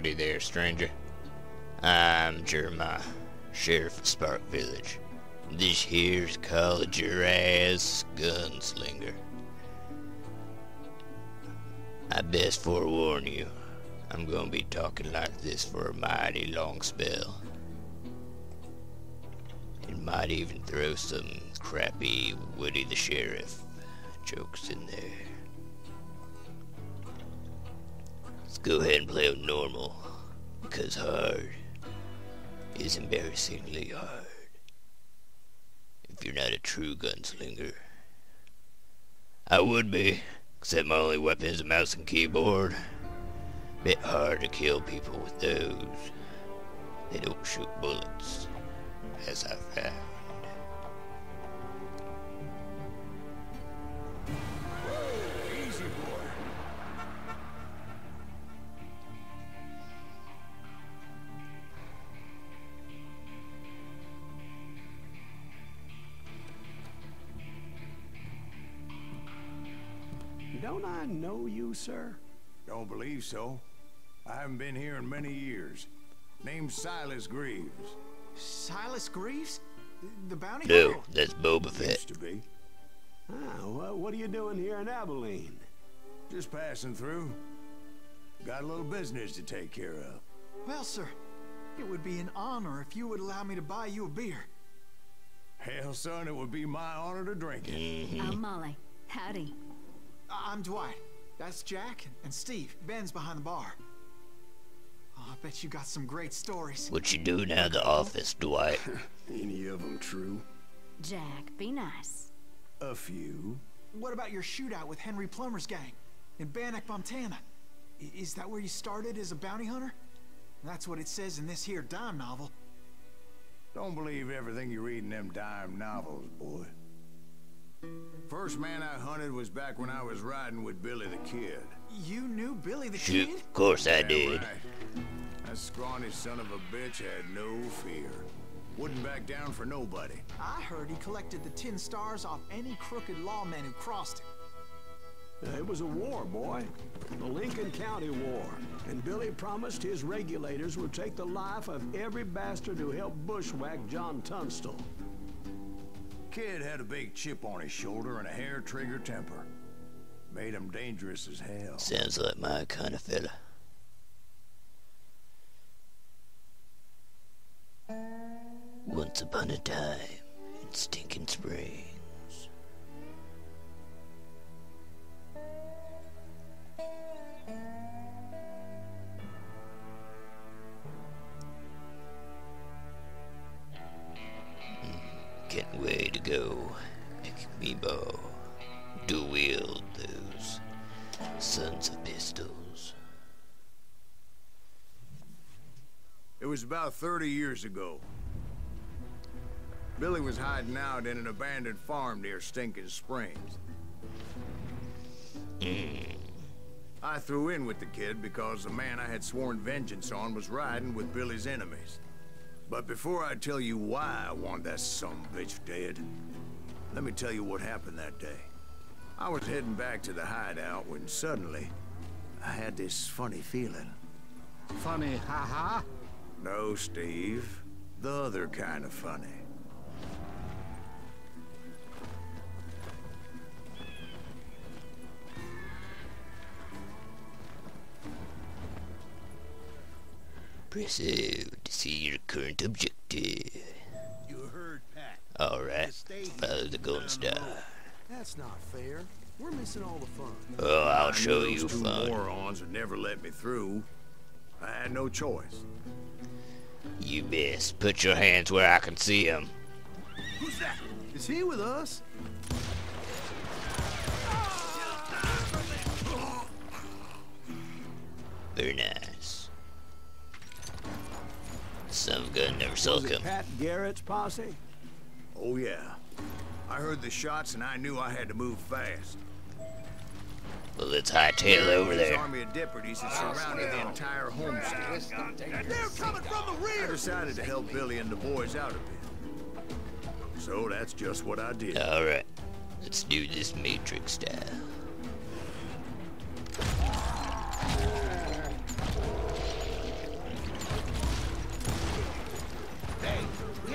Howdy there, stranger. I'm Jeremiah, Sheriff of Spark Village. This here's called Juarez The Gunslinger. I best forewarn you, I'm gonna be talking like this for a mighty long spell. And might even throw some crappy Woody the Sheriff jokes in there. Let's go ahead and play it normal, because hard is embarrassingly hard if you're not a true gunslinger. I would be, except my only weapon is a mouse and keyboard. Bit hard to kill people with those. They don't shoot bullets, as I found. Easy, boy. Don't I know you, sir? Don't believe so. I haven't been here in many years. Name's Silas Greaves. Silas Greaves? The bounty No, hunter? that's Boba Fett. Used to be. Ah, well, what are you doing here in Abilene? Just passing through. Got a little business to take care of. Well, sir, it would be an honor if you would allow me to buy you a beer. Hell, son, it would be my honor to drink it. I'm Molly. Howdy. I'm Dwight. That's Jack and Steve. Ben's behind the bar. Oh, I bet you got some great stories. What you do now, the office, Dwight? Any of them true? Jack, be nice. A few. What about your shootout with Henry Plummer's gang in Bannock, Montana? Is that where you started as a bounty hunter? That's what it says in this here dime novel. Don't believe everything you read in them dime novels, boy. First man I hunted was back when I was riding with Billy the Kid. You knew Billy the Shoot, Kid? of course I Yeah, did. right. That scrawny son of a bitch had no fear. Wouldn't back down for nobody. I heard he collected the 10 stars off any crooked lawman who crossed him. It was a war, boy. The Lincoln County War. And Billy promised his regulators would take the life of every bastard who helped bushwhack John Tunstall. Kid had a big chip on his shoulder and a hair-trigger temper. Made him dangerous as hell. Sounds like my kind of fella. Once upon a time in Stinking Springs. Can't wait to go pick me bow. Dual wield those sons of pistols. It was about 30 years ago. Billy was hiding out in an abandoned farm near Stinking Springs. I threw in with the kid because the man I had sworn vengeance on was riding with Billy's enemies. But before I tell you why I want that sumbitch dead, let me tell you what happened that day. I was heading back to the hideout when suddenly I had this funny feeling. Funny, haha? No, Steve. The other kind of funny. Press O to see your current objective. You heard Pat. Alright, follow the Golden Star. That's not fair. We're missing all the fun. Oh, I'll show I knew you those two fun. morons would never let me through. I had no choice. You best put your hands where I can see them. Who's that? Is he with us? Very nice. Son of a gun never saw Was it coming. Pat Garrett's posse? Oh yeah. I heard the shots and I knew I had to move fast. Well, let's hightail over His there. army of deputies had surrounded the entire homestead. They're coming from the I rear! decided to help Billy and the boys out a bit. So that's just what I did. Alright, let's do this Matrix style.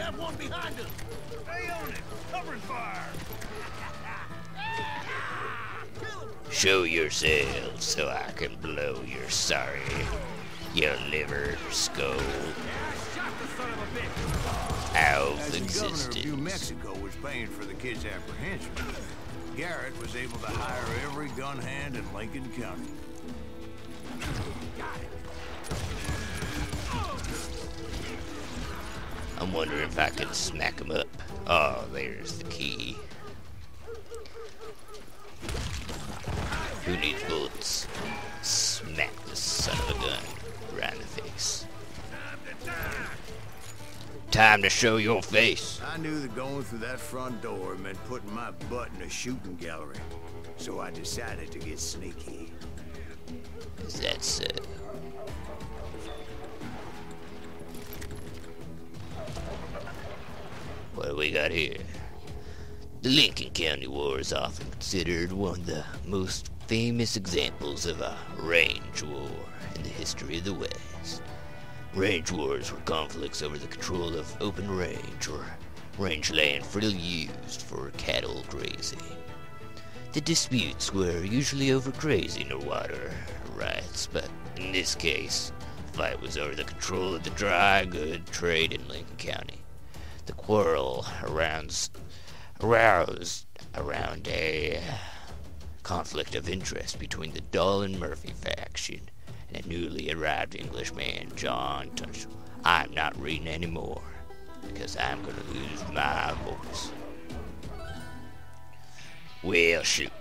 have one behind us. Stay on it. Covering fire. Show yourself so I can blow your sorry, your liver skull out of As the governor existence. of New Mexico was paying for the kid's apprehension, Garrett was able to hire every gun hand in Lincoln County. I'm wondering if I can smack him up. Oh, there's the key. Who needs bullets? Smack the son of a gun right in the face. Time to show your face. I knew that going through that front door meant putting my butt in a shooting gallery, so I decided to get sneaky. Is that so? What do we got here? The Lincoln County War is often considered one of the most famous examples of a range war in the history of the West. Range wars were conflicts over the control of open range or range land freely used for cattle grazing. The disputes were usually over grazing or water rights, but in this case, the fight was over the control of the dry good trade in Lincoln County. The quarrel aroused around a conflict of interest between the Dull and Murphy faction and a newly arrived Englishman, John Tunstall. I'm not reading anymore because I'm gonna lose my voice. Well, shoot.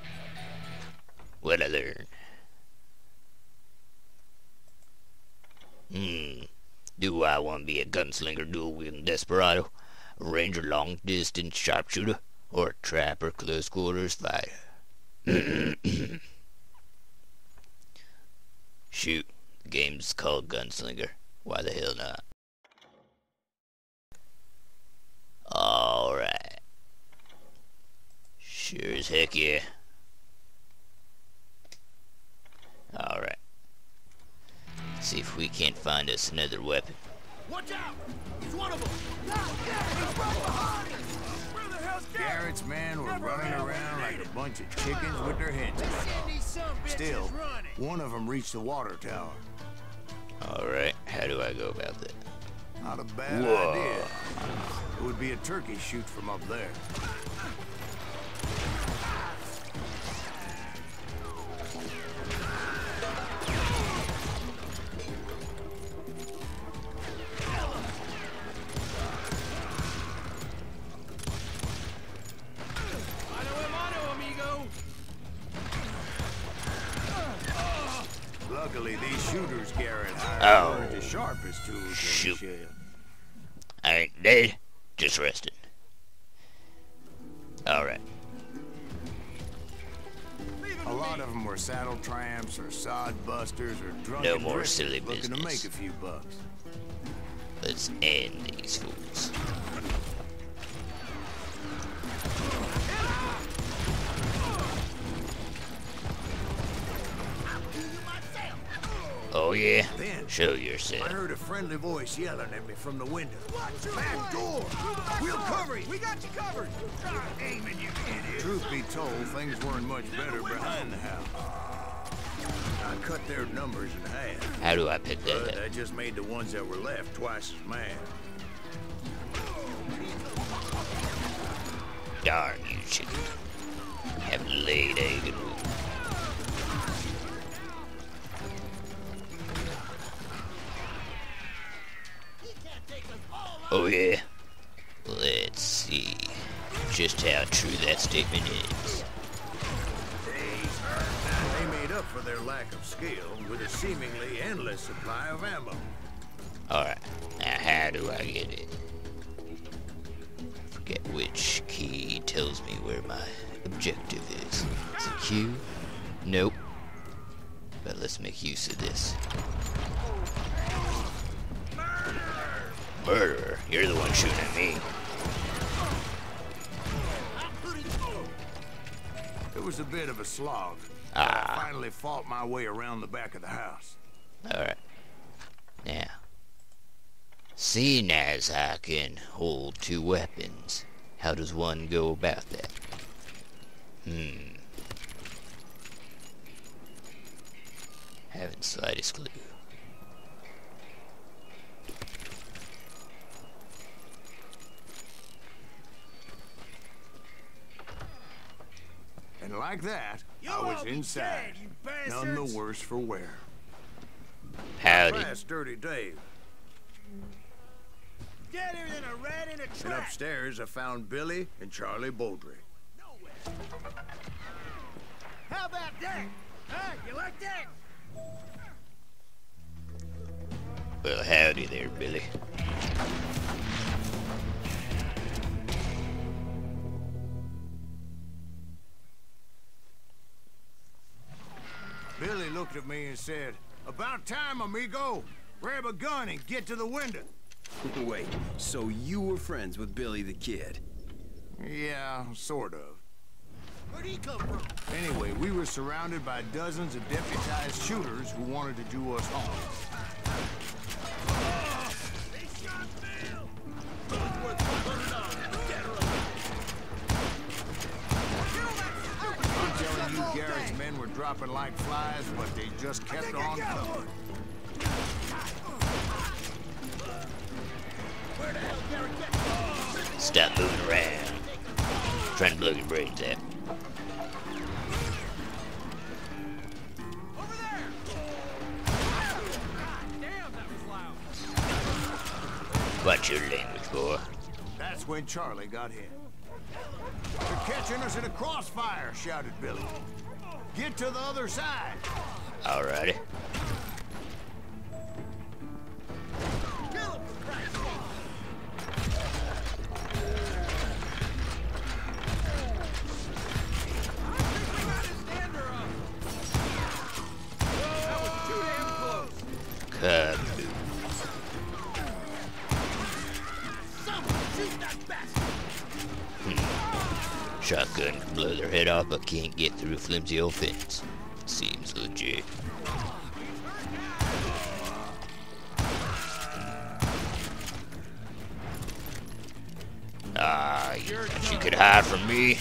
What I learned? Do I want to be a gunslinger, dual-wielding desperado, a ranger long-distance sharpshooter, or a trapper close-quarters fighter? Shoot, the game's called Gunslinger. Why the hell not? Alright. Sure as heck yeah. Alright. Let's see if we can't find us another weapon. Watch out! He's one of them! He's right behind us! Where the hell's Garrett's men were running around like a bunch of chickens with their heads cut off. Still, one of them reached the water tower. Alright, how do I go about that? Not a bad Whoa. idea. It would be a turkey shoot from up there. Luckily, these shooters Garrett hired weren't as sharp as tools in the Shoot. shed. I ain't dead, just resting. Alright. A lot of them were saddle tramps or sod busters or drunken No more drifters silly looking to business. make a few bucks. Let's end these fools. Oh yeah? Then, Show I yourself. heard a friendly voice yelling at me from the window. Back door! We'll cover you! We got you covered! Try aiming, you idiot! Truth be told, things weren't much better behind the house. I cut their numbers in half, How do I pick but that up? that just made the ones that were left twice as mad. Darn you, chicken. Have laid egg and wound. Oh yeah? Let's see just how true that statement is. They made up for their lack of skill with a seemingly endless supply of ammo. Alright, now how do I get it? Forget which key tells me where my objective is. Is it Q? Nope. But let's make use of this. Murderer, you're the one shooting at me. It was a bit of a slog. Ah. I finally fought my way around the back of the house. Alright. Now. Seeing as I can hold 2 weapons, how does one go about that? Haven't slightest clue. And like that, I was inside. None the worse for wear. Howdy. Fast, Dirty Dave. Deader than a rat in a And trap. upstairs, I found Billy and Charlie Baldry. How about that? Huh? You like that? Well, howdy there, Billy. Billy looked at me and said, "About time, amigo. Grab a gun and get to the window." Wait, so you were friends with Billy the Kid? Yeah, sort of. Where'd he come from? Anyway, we were surrounded by dozens of deputized shooters who wanted to do us harm. They shot Bill. Both worth $100. Dead or alive. I'm telling you, Garrett's men were dropping like flies, but they just kept on coming. Where the hell Garrett get? Stop moving around. Trying to blow your brains out. Over there. God damn, that was loud. Watch your language, boy. That's when Charlie got hit. "They're catching us in a crossfire," shouted Billy. "Get to the other side." Alrighty. Kill him, for Christ's sake. We got his stander up. That was too damn close. Kaboom. Someone shoot that bastard. Shotgun can blow their head off, but can't get through a flimsy old fence. Seems legit. Ah, you could hide from me.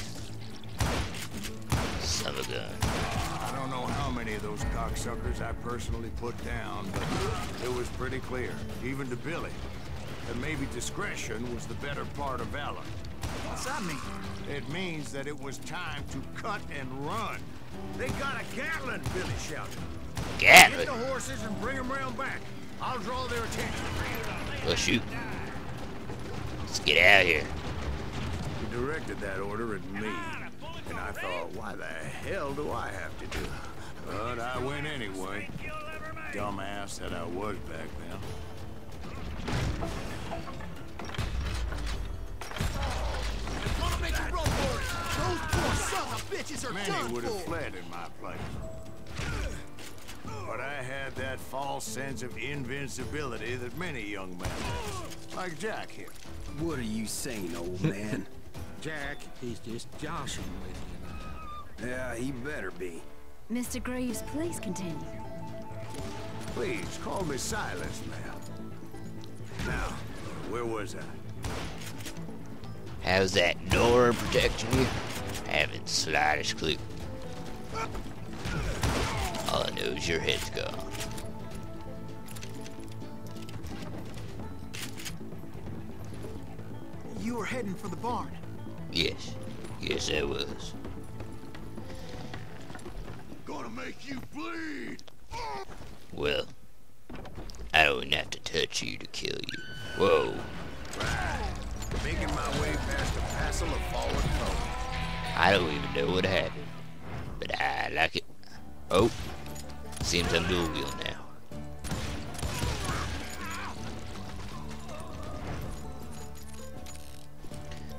Son of a gun. I don't know how many of those cocksuckers I personally put down, but it was pretty clear, even to Billy, that maybe discretion was the better part of valor. What's that mean? It means that it was time to cut and run. "They got a Gatling," Billy shouted. "Get Gatling. the horses and bring them round back. I'll draw their attention." Well, shoot. Let's get out of here. He directed that order at me, and I thought, why the hell do I have to do it? But I went anyway. Dumbass that I was back then. Wanna make a run for it? Those poor sons of bitches are Many done would have for. fled in my place. But I had that false sense of invincibility that many young men have. Like Jack here. What are you saying, old man? Jack, he's just joshing with you. Yeah, he better be. Mr. Greaves, please continue. Please, call me Silas, ma'am. Now, where was I? How's that door protecting you? Haven't slightest clue. All I know is your head's gone. You were heading for the barn. Yes. Yes, I was. Gonna make you bleed! Well, I don't have to touch you to kill you. Whoa. Making my way past a passel of fallen foes. I don't even know what happened, but I like it. Oh, seems I'm dual wheel now.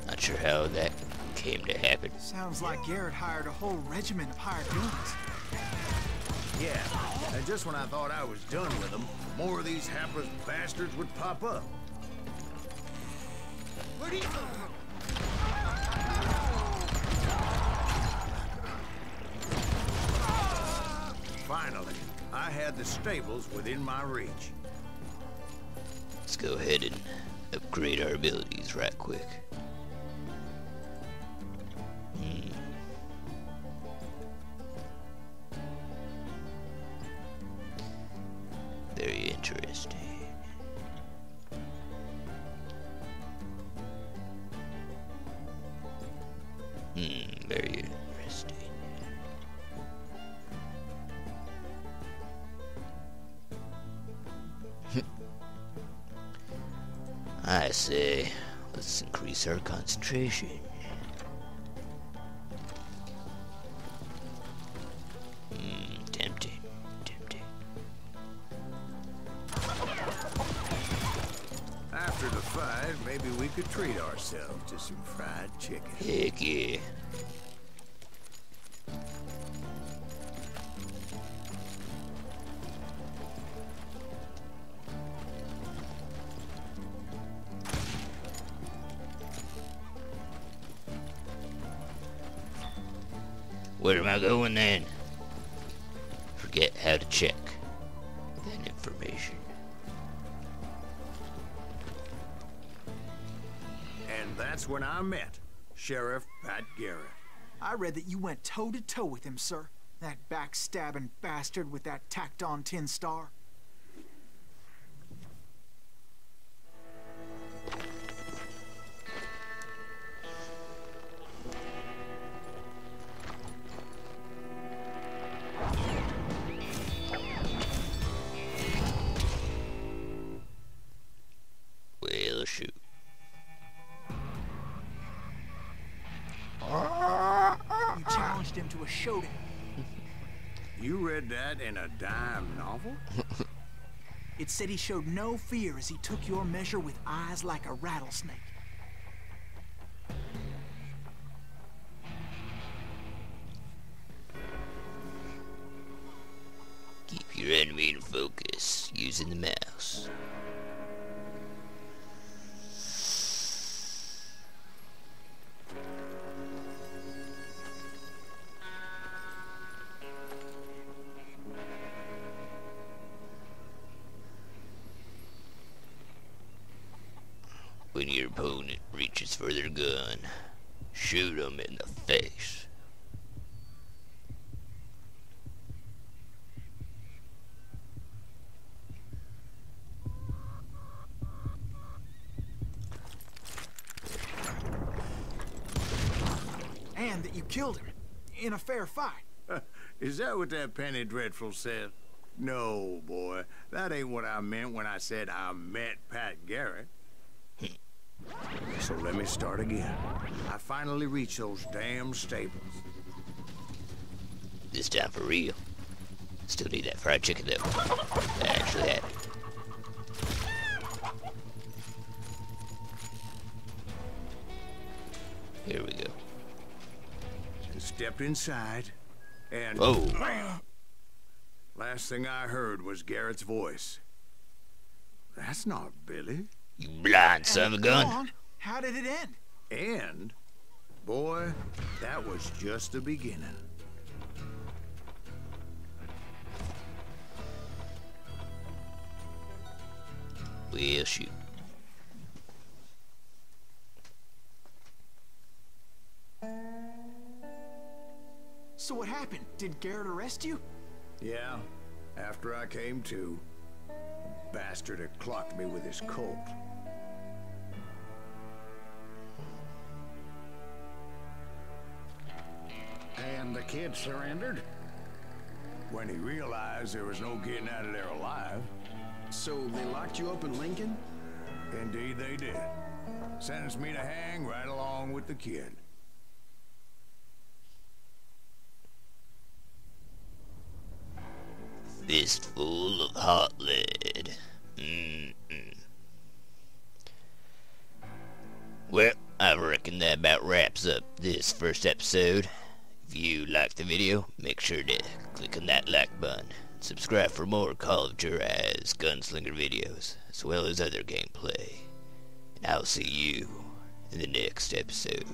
Not sure how that came to happen. Sounds like Garrett hired a whole regiment of hired guns. Yeah, and just when I thought I was done with them, more of these hapless bastards would pop up. Where'd he come from? Finally, I had the stables within my reach. Let's go ahead and upgrade our abilities right quick. Very interesting. Very interesting. I say, let's increase our concentration. Tempting. After the fight, maybe we could treat ourselves to some fried chicken. Heck yeah. Where am I going then? Forget how to check that information. And that's when I met Sheriff Pat Garrett. I read that you went toe-to-toe with him, sir. That backstabbing bastard with that tacked-on tin star. Well, shoot. You challenged him to a showdown. You read that in a dime novel? It said he showed no fear as he took your measure with eyes like a rattlesnake. Keep your enemy in focus using the mouse. When your opponent reaches for their gun, shoot them in the face. And that you killed him in a fair fight. Is that what that penny dreadful said? No, boy. That ain't what I meant when I said I met Pat Garrett. So let me start again. I finally reached those damn stables. This time for real. Still need that fried chicken though. I actually had it. Here we go. And stepped inside, and Whoa. Last thing I heard was Garrett's voice. That's not Billy. You blind son of a Go gun. on. How did it end? And, boy, that was just the beginning. Well, shoot. So what happened? Did Garrett arrest you? Yeah, after I came to, the bastard had clocked me with his Colt. And the kid surrendered? When he realized there was no getting out of there alive. So they locked you up in Lincoln? Indeed they did. Sentenced me to hang right along with the kid. Fistful of hot lead. Well, I reckon that about wraps up this first episode. If you liked the video, make sure to click on that like button. Subscribe for more Call of Juarez Gunslinger videos, as well as other gameplay. And I'll see you in the next episode.